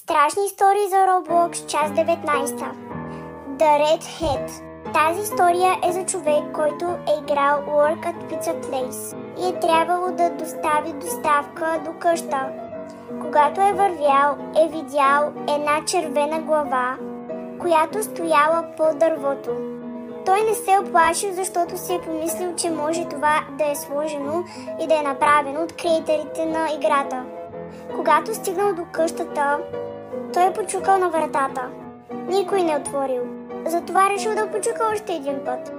Страшни истории за Roblox, част 19. The Red Hat. Тази история е за човек, който е играл Work at Pizza Place и е трябвало да достави доставка до къща. Когато е вървял, е видял една червена глава, която стояла под дървото. Той не се оплашил, защото си е помислил, че може това да е сложено и да е направено от креаторите на играта. Когато стигнал до къщата, той е почукал на вратата. Никой не отворил. Затова решил да почука още един път.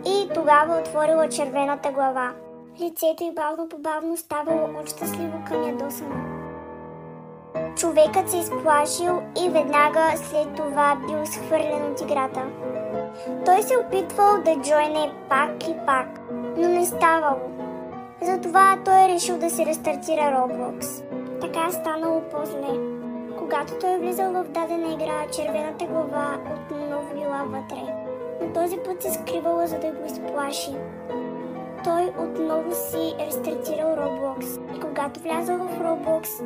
И тогава отворила червената глава. Лицето й бавно-побавно ставало от щастливо към ядосано. Човекът се изплашил и веднага след това бил схвърлен от играта. Той се опитвал да джойне пак и пак, но не ставало. Затова той е решил да се рестартира Roblox. Така станало по-зле. Когато той е влизал в дадена игра, червената глава отново била вътре. Но този път се скривала, за да го изплаши. Той отново си рестартирал Roblox. И когато влязал в Roblox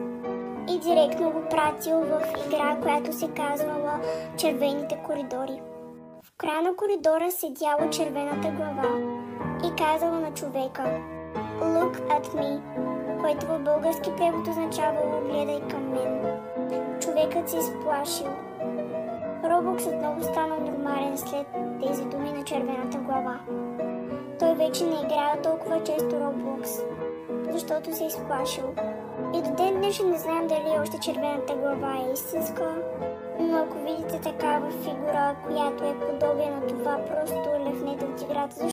и директно го пратил в игра, която се казвала Червените коридори. В края на коридора седяла червената глава и казала на човека Look at me, което в български превод означавало гледай към мен. Човекът се изплашил. Roblox отново станал нормален след тези думи на червената глава. Той вече не играе толкова често Roblox, защото се изплашил. И до ден днешен не знаем дали още червената глава е истинска, но ако видите такава фигура, която е подобие на това, просто левнете от играта.